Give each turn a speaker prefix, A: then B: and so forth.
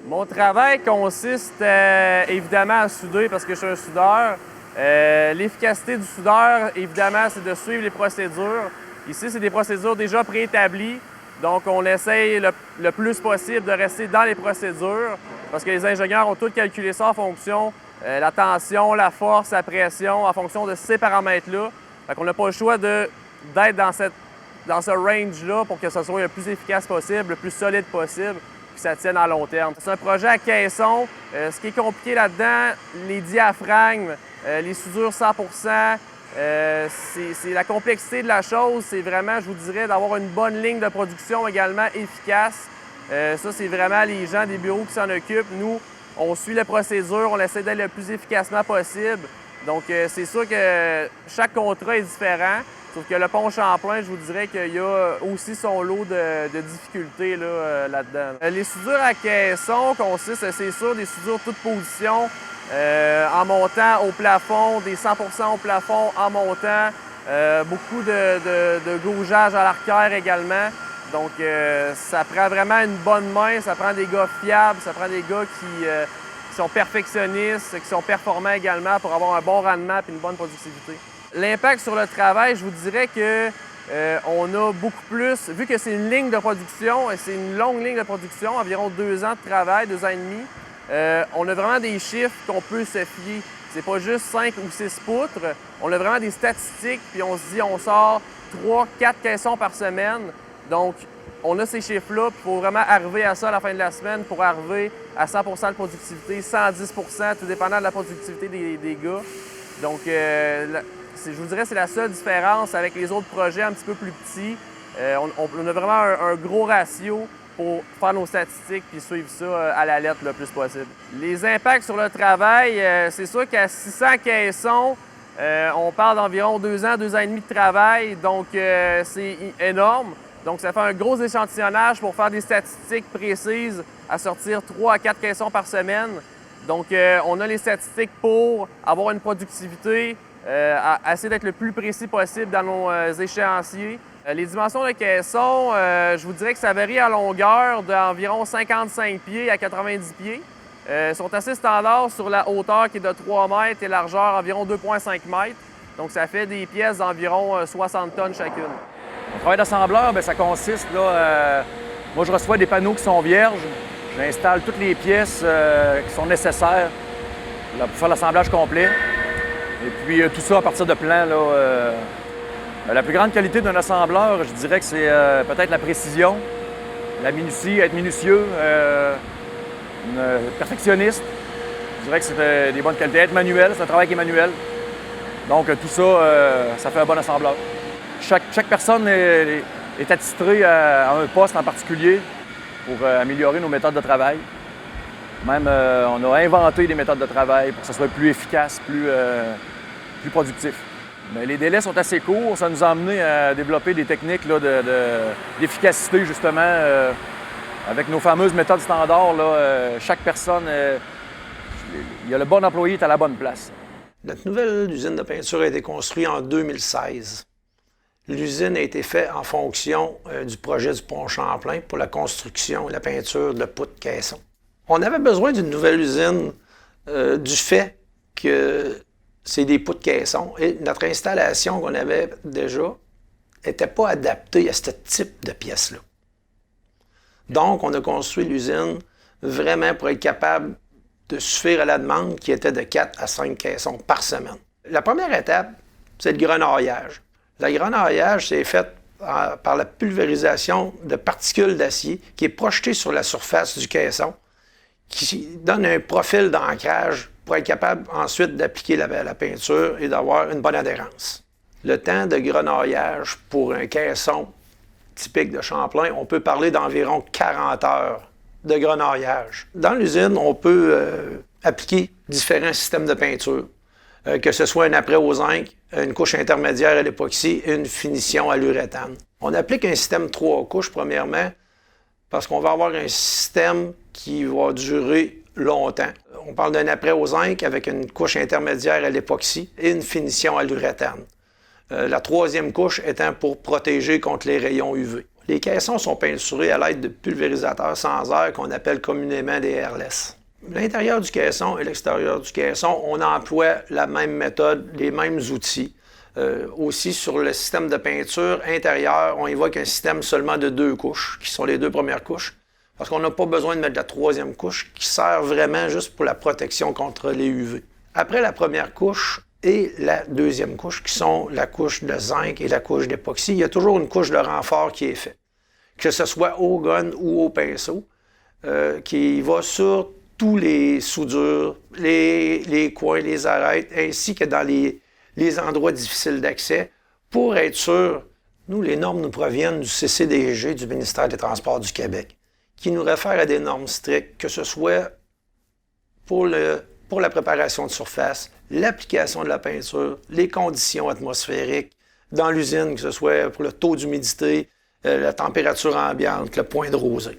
A: Mon travail consiste évidemment à souder parce que je suis un soudeur. L'efficacité du soudeur, évidemment, c'est de suivre les procédures. Ici, c'est des procédures déjà préétablies. Donc, on essaye le plus possible de rester dans les procédures parce que les ingénieurs ont tout calculé ça en fonction la tension, la force, la pression, en fonction de ces paramètres-là. Fait qu'on n'a pas le choix d'être dans ce range-là pour que ce soit le plus efficace possible, le plus solide possible, puis que ça tienne à long terme. C'est un projet à caisson. Ce qui est compliqué là-dedans, les diaphragmes, les soudures 100 c'est la complexité de la chose. C'est vraiment, je vous dirais, d'avoir une bonne ligne de production également efficace. Ça, c'est vraiment les gens des bureaux qui s'en occupent. Nous, on suit les procédures, on essaie d'être le plus efficacement possible. Donc, c'est sûr que chaque contrat est différent. Sauf que le pont Champlain, je vous dirais qu'il y a aussi son lot de difficultés là-dedans. Les soudures à caisson consistent, c'est sûr, des soudures toute position, en montant au plafond, des 100 au plafond en montant, beaucoup de gaugeage à l'arrière également. Donc, ça prend vraiment une bonne main, ça prend des gars fiables, ça prend des gars qui sont perfectionnistes, qui sont performants également pour avoir un bon rendement et une bonne productivité. L'impact sur le travail, je vous dirais que on a beaucoup plus, vu que c'est une ligne de production, et c'est une longue ligne de production, environ 2 ans de travail, 2 ans et demi, on a vraiment des chiffres qu'on peut se fier. C'est pas juste 5 ou 6 poutres, on a vraiment des statistiques, puis on se dit on sort 3, 4 caissons par semaine. Donc, on a ces chiffres-là, puis il faut vraiment arriver à ça à la fin de la semaine pour arriver à 100 de productivité, 110 tout dépendant de la productivité des gars. Donc, je vous dirais que c'est la seule différence avec les autres projets un petit peu plus petits. On a vraiment un gros ratio pour faire nos statistiques puis suivre ça à la lettre le plus possible. Les impacts sur le travail, c'est sûr qu'à 600 caissons, on parle d'environ 2 ans, 2 ans et demi de travail, donc c'est énorme. Donc, ça fait un gros échantillonnage pour faire des statistiques précises à sortir 3 à 4 caissons par semaine. Donc, on a les statistiques pour avoir une productivité, à essayer d'être le plus précis possible dans nos échéanciers. Les dimensions de caisson, je vous dirais que ça varie en longueur d'environ 55 pieds à 90 pieds. Sont assez standards sur la hauteur qui est de 3 mètres et largeur environ 2,5 mètres. Donc, ça fait des pièces d'environ 60 tonnes chacune.
B: Le travail d'assembleur, bien, ça consiste, là, moi je reçois des panneaux qui sont vierges, j'installe toutes les pièces qui sont nécessaires là, pour faire l'assemblage complet. Et puis tout ça à partir de plans. Là, la plus grande qualité d'un assembleur, je dirais que c'est peut-être la précision, la minutie, être minutieux, perfectionniste. Je dirais que c'est des bonnes qualités. Être manuel, c'est un travail qui est manuel. Donc tout ça, ça fait un bon assembleur. Chaque personne est attitrée à un poste en particulier pour améliorer nos méthodes de travail. Même, on a inventé des méthodes de travail pour que ça soit plus efficace, plus productif. Mais les délais sont assez courts. Ça nous a amené à développer des techniques là, d'efficacité, justement, avec nos fameuses méthodes standards. Là, chaque personne, il y a le bon employé est à la bonne place.
C: Notre nouvelle usine de peinture a été construite en 2016. L'usine a été faite en fonction du projet du pont Champlain pour la construction et la peinture de poutres caisson. On avait besoin d'une nouvelle usine du fait que c'est des poutres caisson et notre installation qu'on avait déjà n'était pas adaptée à ce type de pièces-là. Donc, on a construit l'usine vraiment pour être capable de suffire à la demande qui était de 4 à 5 caissons par semaine. La première étape, c'est le grenaillage. Le grenaillage, c'est fait par la pulvérisation de particules d'acier qui est projetée sur la surface du caisson, qui donne un profil d'ancrage pour être capable ensuite d'appliquer la peinture et d'avoir une bonne adhérence. Le temps de grenaillage pour un caisson typique de Champlain, on peut parler d'environ 40 heures de grenaillage. Dans l'usine, on peut appliquer différents systèmes de peinture. Que ce soit un après au zinc, une couche intermédiaire à l'époxy et une finition à l'uréthane. On applique un système 3 couches, premièrement, parce qu'on va avoir un système qui va durer longtemps. On parle d'un après au zinc avec une couche intermédiaire à l'époxy et une finition à l'uréthane. La troisième couche étant pour protéger contre les rayons UV. Les caissons sont peinturés à l'aide de pulvérisateurs sans air qu'on appelle communément des airless. L'intérieur du caisson et l'extérieur du caisson, on emploie la même méthode, les mêmes outils. Aussi, sur le système de peinture intérieur, on évoque un système seulement de 2 couches, qui sont les 2 premières couches, parce qu'on n'a pas besoin de mettre la 3e couche, qui sert vraiment juste pour la protection contre les UV. Après la première couche et la 2e couche, qui sont la couche de zinc et la couche d'époxy, il y a toujours une couche de renfort qui est faite, que ce soit au gun ou au pinceau, qui va sur tous les soudures, les coins, les arêtes, ainsi que dans les endroits difficiles d'accès, pour être sûr. Nous, les normes nous proviennent du CCDG, du ministère des Transports du Québec, qui nous réfère à des normes strictes, que ce soit pour la préparation de surface, l'application de la peinture, les conditions atmosphériques dans l'usine, que ce soit pour le taux d'humidité, la température ambiante, le point de rosée.